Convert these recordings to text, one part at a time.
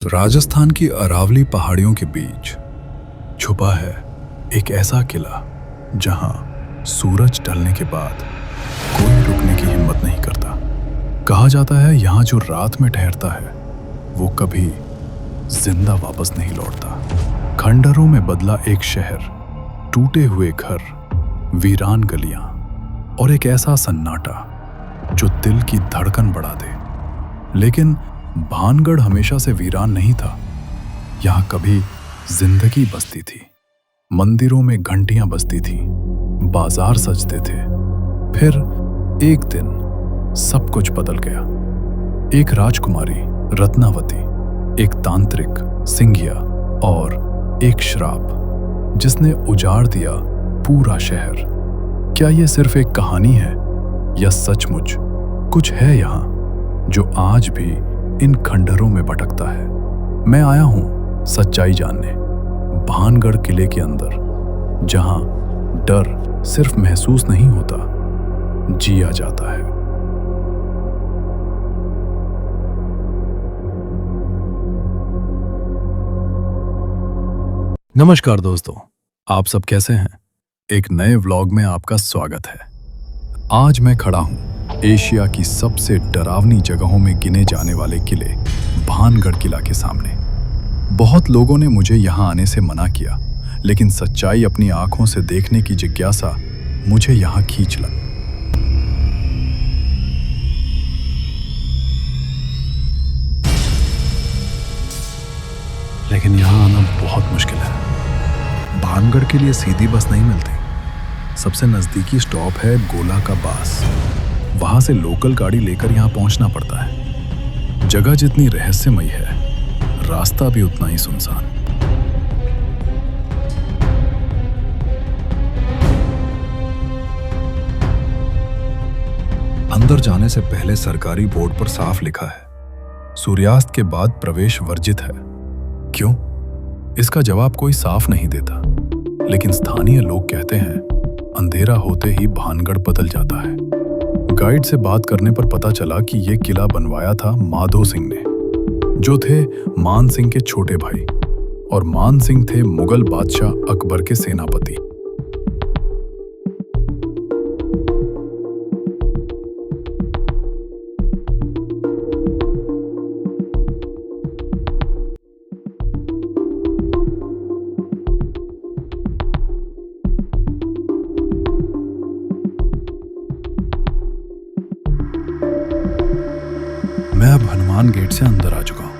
राजस्थान की अरावली पहाड़ियों के बीच छुपा है एक ऐसा किला जहां सूरज ढलने के बाद कोई रुकने की हिम्मत नहीं करता। कहा जाता है यहां जो रात में ठहरता है वो कभी जिंदा वापस नहीं लौटता। खंडहरों में बदला एक शहर, टूटे हुए घर, वीरान गलियां और एक ऐसा सन्नाटा जो दिल की धड़कन बढ़ा दे। लेकिन भानगढ़ हमेशा से वीरान नहीं था। यहां कभी जिंदगी बसती थी। मंदिरों में घंटियां बजती थी, बाजार सजते थे। फिर एक दिन सब कुछ बदल गया। एक राजकुमारी रत्नावती, एक तांत्रिक सिंघिया और एक श्राप जिसने उजाड़ दिया पूरा शहर। क्या यह सिर्फ एक कहानी है या सचमुच कुछ है यहां जो आज भी इन खंडहरों में भटकता है? मैं आया हूं सच्चाई जानने, भानगढ़ किले के अंदर, जहां डर सिर्फ महसूस नहीं होता, जिया जाता है। नमस्कार दोस्तों, आप सब कैसे हैं? एक नए व्लॉग में आपका स्वागत है। आज मैं खड़ा हूं एशिया की सबसे डरावनी जगहों में गिने जाने वाले किले भानगढ़ किला के सामने। बहुत लोगों ने मुझे यहां आने से मना किया, लेकिन सच्चाई अपनी आंखों से देखने की जिज्ञासा मुझे यहां खींच ला। लेकिन यहां आना बहुत मुश्किल है। भानगढ़ के लिए सीधी बस नहीं मिलती। सबसे नजदीकी स्टॉप है गोला का बास। वहां से लोकल गाड़ी लेकर यहां पहुंचना पड़ता है। जगह जितनी रहस्यमयी है, रास्ता भी उतना ही सुनसान। अंदर जाने से पहले सरकारी बोर्ड पर साफ लिखा है, सूर्यास्त के बाद प्रवेश वर्जित है। क्यों? इसका जवाब कोई साफ नहीं देता, लेकिन स्थानीय लोग कहते हैं अंधेरा होते ही भानगढ़ बदल जाता है। गाइड से बात करने पर पता चला कि यह किला बनवाया था माधो सिंह ने, जो थे मान सिंह के छोटे भाई, और मान सिंह थे मुगल बादशाह अकबर के सेनापति। मैं अब हनुमान गेट से अंदर आ चुका हूं।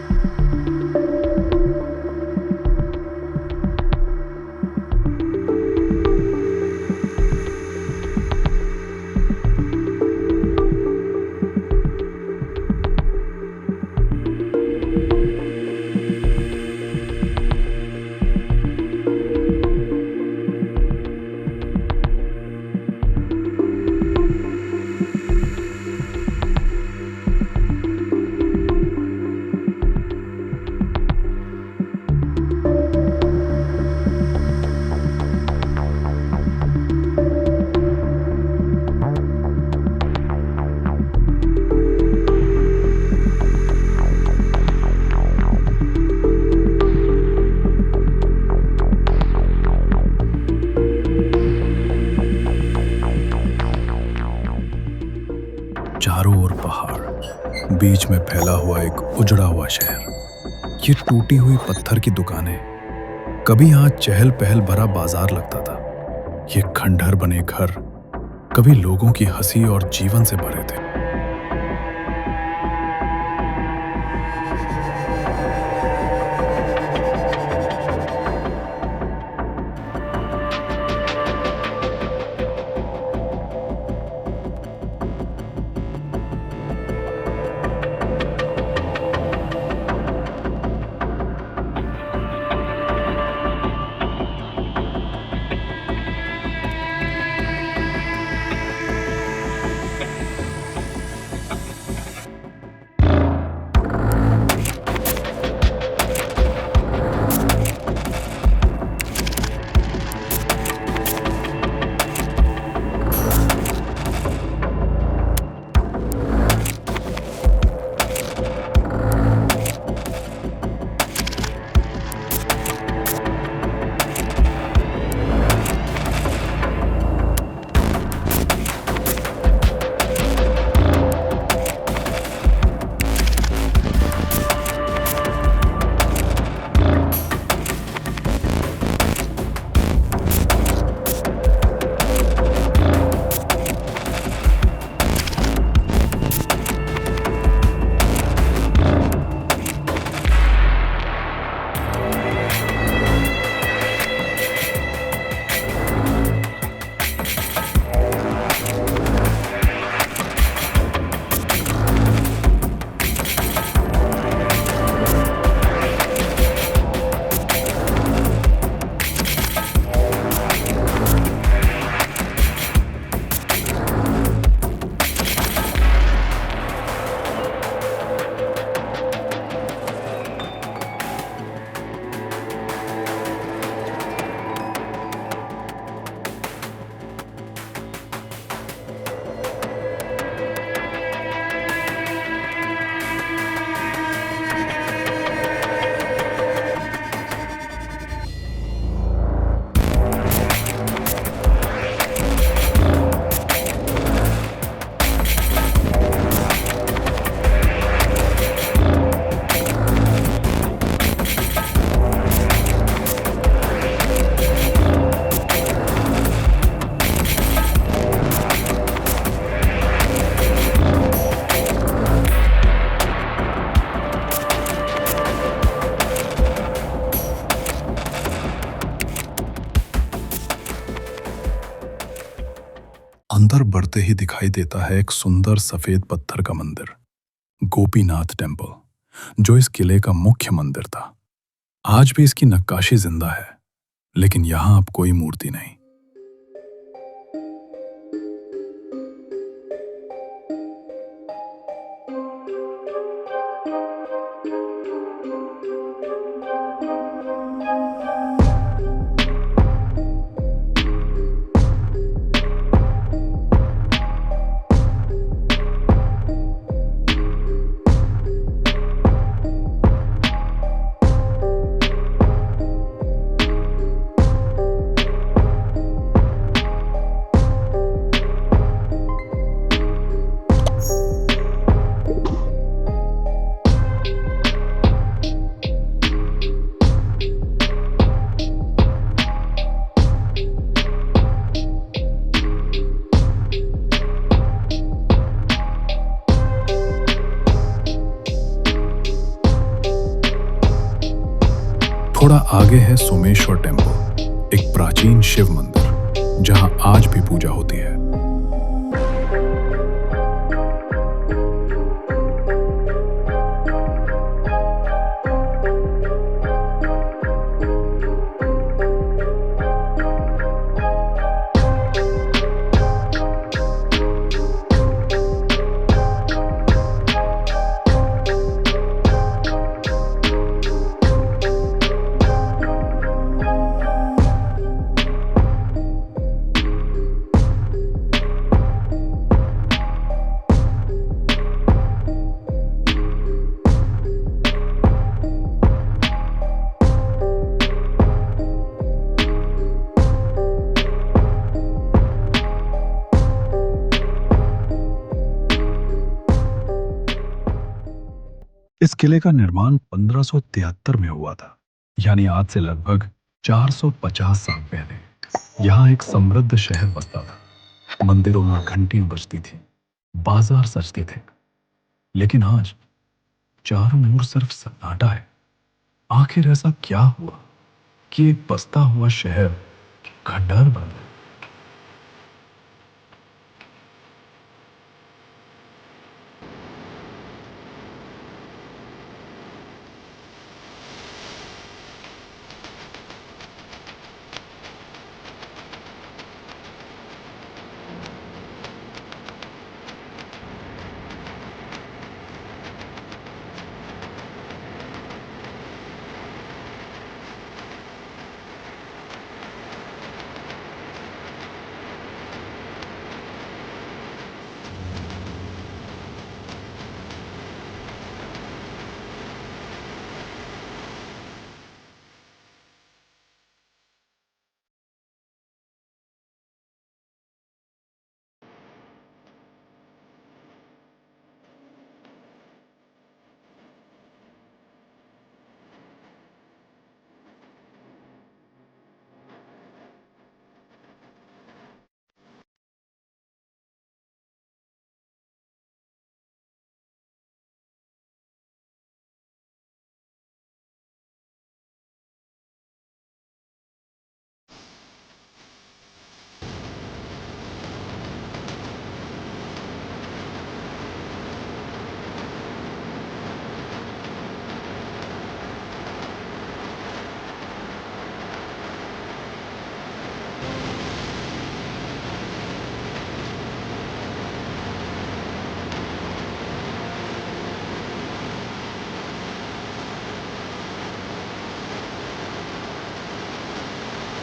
चारों ओर पहाड़, बीच में फैला हुआ एक उजड़ा हुआ शहर। ये टूटी हुई पत्थर की दुकानें, कभी यहाँ चहल पहल भरा बाजार लगता था। ये खंडहर बने घर कभी लोगों की हंसी और जीवन से भरे थे। अंदर बढ़ते ही दिखाई देता है एक सुंदर सफेद पत्थर का मंदिर, गोपीनाथ टेम्पल, जो इस किले का मुख्य मंदिर था। आज भी इसकी नक्काशी जिंदा है, लेकिन यहां अब कोई मूर्ति नहीं। थोड़ा आगे है सोमेश्वर टेम्पल, एक प्राचीन शिव मंदिर जहां आज भी पूजा होती है। इस किले का निर्माण 1573 में हुआ था, यानी आज से लगभग 450 साल पहले। यहाँ एक समृद्ध शहर बसता था, मंदिरों में घंटियां बजती थी, बाजार सजते थे। लेकिन आज चारों ओर सिर्फ सन्नाटा है। आखिर ऐसा क्या हुआ कि एक बसता हुआ शहर खंडहर बन गया?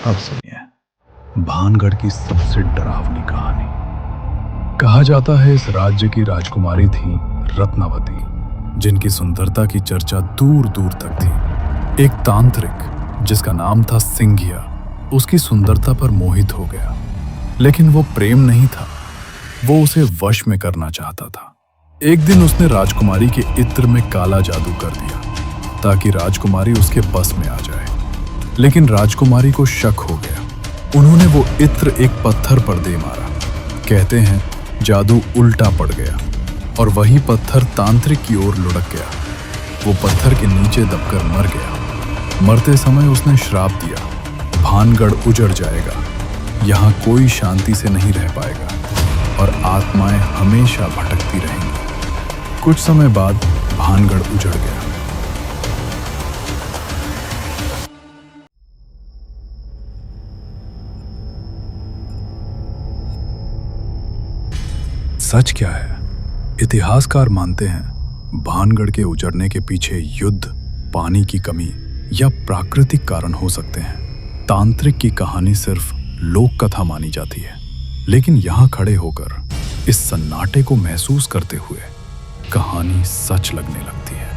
अब सुनिए भानगढ़ की सबसे डरावनी कहानी। कहा जाता है इस राज्य की राजकुमारी थी रत्नावती, जिनकी सुंदरता की चर्चा दूर दूर तक थी। एक तांत्रिक जिसका नाम था सिंघिया उसकी सुंदरता पर मोहित हो गया, लेकिन वो प्रेम नहीं था, वो उसे वश में करना चाहता था। एक दिन उसने राजकुमारी के इत्र में काला जादू कर दिया ताकि राजकुमारी उसके बस में आ जाए। लेकिन राजकुमारी को शक हो गया। उन्होंने वो इत्र एक पत्थर पर दे मारा। कहते हैं जादू उल्टा पड़ गया और वही पत्थर तांत्रिक की ओर लुढ़क गया। वो पत्थर के नीचे दबकर मर गया। मरते समय उसने श्राप दिया, भानगढ़ उजड़ जाएगा, यहाँ कोई शांति से नहीं रह पाएगा। और आत्माएं हमेशा भटकती रहेंगी। कुछ समय बाद भानगढ़ उजड़ गया। सच क्या है? इतिहासकार मानते हैं भानगढ़ के उजड़ने के पीछे युद्ध, पानी की कमी या प्राकृतिक कारण हो सकते हैं। तांत्रिक की कहानी सिर्फ लोक कथा मानी जाती है, लेकिन यहां खड़े होकर इस सन्नाटे को महसूस करते हुए कहानी सच लगने लगती है।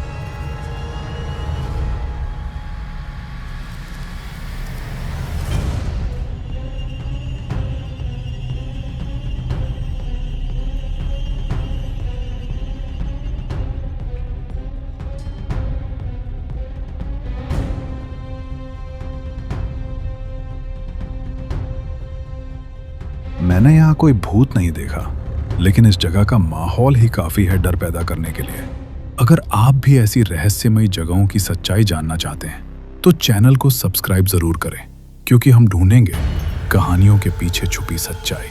मैंने यहाँ कोई भूत नहीं देखा, लेकिन इस जगह का माहौल ही काफी है डर पैदा करने के लिए। अगर आप भी ऐसी रहस्यमयी जगहों की सच्चाई जानना चाहते हैं, तो चैनल को सब्सक्राइब जरूर करें, क्योंकि हम ढूंढेंगे कहानियों के पीछे छुपी सच्चाई।